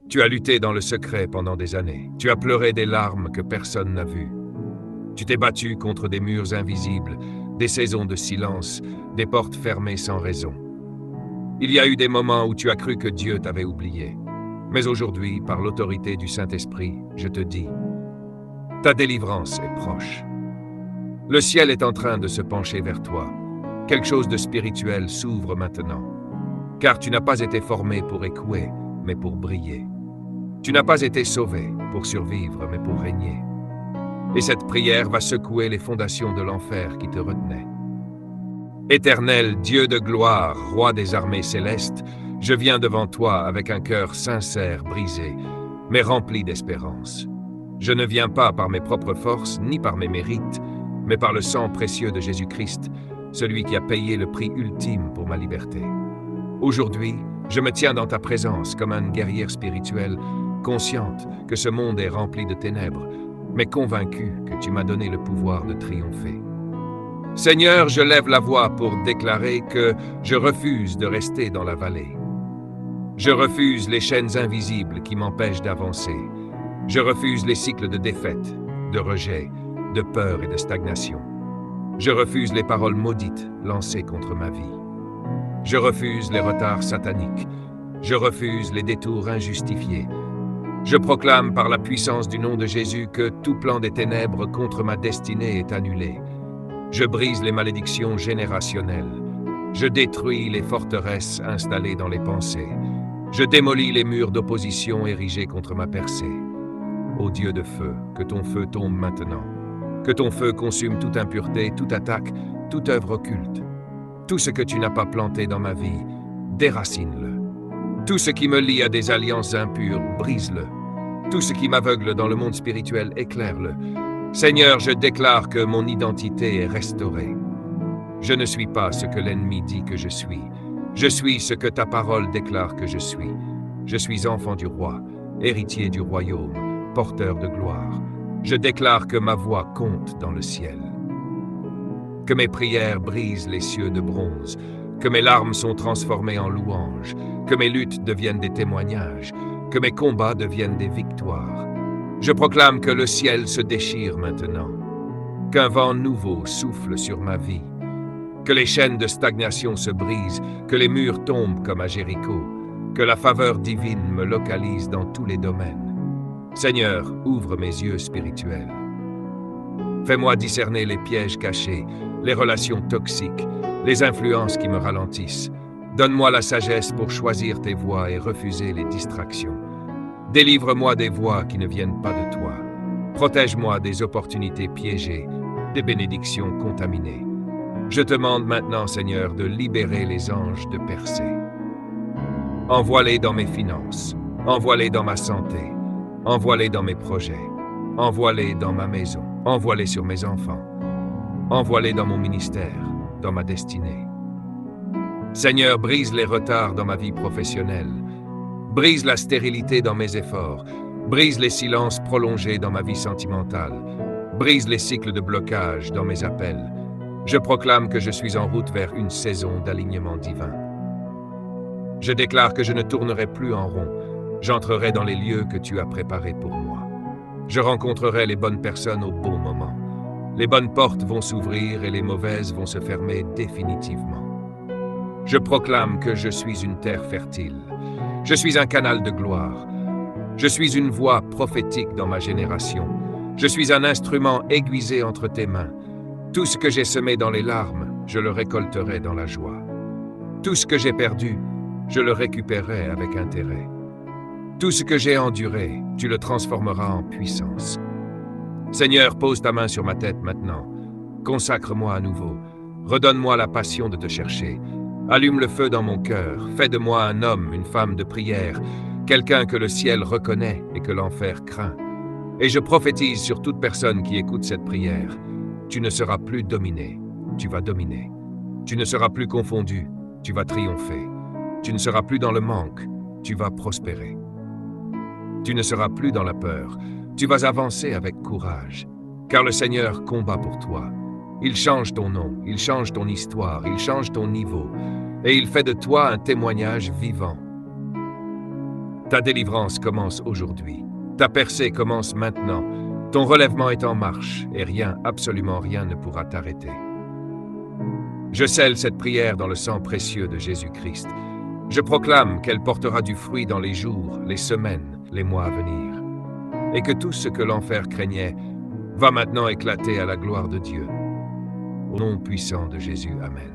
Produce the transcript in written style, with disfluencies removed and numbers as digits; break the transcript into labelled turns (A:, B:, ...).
A: Tu as lutté dans le secret pendant des années. Tu as pleuré des larmes que personne n'a vues. Tu t'es battu contre des murs invisibles, des saisons de silence, des portes fermées sans raison. Il y a eu des moments où tu as cru que Dieu t'avait oublié. Mais aujourd'hui, par l'autorité du Saint-Esprit, je te dis, ta délivrance est proche. Le ciel est en train de se pencher vers toi. Quelque chose de spirituel s'ouvre maintenant. Car tu n'as pas été formé pour écouer, mais pour briller. Tu n'as pas été sauvé pour survivre, mais pour régner. Et cette prière va secouer les fondations de l'enfer qui te retenaient. Éternel Dieu de gloire, roi des armées célestes, je viens devant toi avec un cœur sincère, brisé, mais rempli d'espérance. Je ne viens pas par mes propres forces, ni par mes mérites, mais par le sang précieux de Jésus-Christ, celui qui a payé le prix ultime pour ma liberté. Aujourd'hui, je me tiens dans ta présence comme une guerrière spirituelle, consciente que ce monde est rempli de ténèbres, mais convaincue que tu m'as donné le pouvoir de triompher. Seigneur, je lève la voix pour déclarer que je refuse de rester dans la vallée. Je refuse les chaînes invisibles qui m'empêchent d'avancer. Je refuse les cycles de défaite, de rejet, de peur et de stagnation. Je refuse les paroles maudites lancées contre ma vie. Je refuse les retards sataniques. Je refuse les détours injustifiés. Je proclame par la puissance du nom de Jésus que tout plan des ténèbres contre ma destinée est annulé. Je brise les malédictions générationnelles. Je détruis les forteresses installées dans les pensées. Je démolis les murs d'opposition érigés contre ma percée. Ô Dieu de feu, que ton feu tombe maintenant. Que ton feu consume toute impureté, toute attaque, toute œuvre occulte. Tout ce que tu n'as pas planté dans ma vie, déracine-le. Tout ce qui me lie à des alliances impures, brise-le. Tout ce qui m'aveugle dans le monde spirituel, éclaire-le. Seigneur, je déclare que mon identité est restaurée. Je ne suis pas ce que l'ennemi dit que je suis. Je suis ce que ta parole déclare que je suis. Je suis enfant du roi, héritier du royaume, porteur de gloire. Je déclare que ma voix compte dans le ciel. Que mes prières brisent les cieux de bronze, que mes larmes sont transformées en louanges, que mes luttes deviennent des témoignages, que mes combats deviennent des victoires. Je proclame que le ciel se déchire maintenant, qu'un vent nouveau souffle sur ma vie, que les chaînes de stagnation se brisent, que les murs tombent comme à Jéricho, que la faveur divine me localise dans tous les domaines. Seigneur, ouvre mes yeux spirituels. Fais-moi discerner les pièges cachés, les relations toxiques, les influences qui me ralentissent. Donne-moi la sagesse pour choisir tes voies et refuser les distractions. Délivre-moi des voies qui ne viennent pas de toi. Protège-moi des opportunités piégées, des bénédictions contaminées. Je te demande maintenant, Seigneur, de libérer les anges de Persée. Envoie-les dans mes finances, envoie-les dans ma santé, envoie-les dans mes projets, envoie-les dans ma maison, envoie-les sur mes enfants, envoie-les dans mon ministère, dans ma destinée. Seigneur, brise les retards dans ma vie professionnelle, brise la stérilité dans mes efforts, brise les silences prolongés dans ma vie sentimentale, brise les cycles de blocage dans mes appels. Je proclame que je suis en route vers une saison d'alignement divin. Je déclare que je ne tournerai plus en rond. J'entrerai dans les lieux que tu as préparés pour moi. Je rencontrerai les bonnes personnes au bon moment. Les bonnes portes vont s'ouvrir et les mauvaises vont se fermer définitivement. Je proclame que je suis une terre fertile. Je suis un canal de gloire. Je suis une voix prophétique dans ma génération. Je suis un instrument aiguisé entre tes mains. Tout ce que j'ai semé dans les larmes, je le récolterai dans la joie. Tout ce que j'ai perdu, je le récupérerai avec intérêt. Tout ce que j'ai enduré, tu le transformeras en puissance. Seigneur, pose ta main sur ma tête maintenant. Consacre-moi à nouveau. Redonne-moi la passion de te chercher. Allume le feu dans mon cœur. Fais de moi un homme, une femme de prière, quelqu'un que le ciel reconnaît et que l'enfer craint. Et je prophétise sur toute personne qui écoute cette prière. Tu ne seras plus dominé, tu vas dominer. Tu ne seras plus confondu, tu vas triompher. Tu ne seras plus dans le manque, tu vas prospérer. Tu ne seras plus dans la peur, tu vas avancer avec courage. Car le Seigneur combat pour toi. Il change ton nom, il change ton histoire, il change ton niveau. Et il fait de toi un témoignage vivant. Ta délivrance commence aujourd'hui. Ta percée commence maintenant. Ton relèvement est en marche et rien, absolument rien ne pourra t'arrêter. Je scelle cette prière dans le sang précieux de Jésus-Christ. Je proclame qu'elle portera du fruit dans les jours, les semaines, les mois à venir. Et que tout ce que l'enfer craignait va maintenant éclater à la gloire de Dieu. Au nom puissant de Jésus, Amen.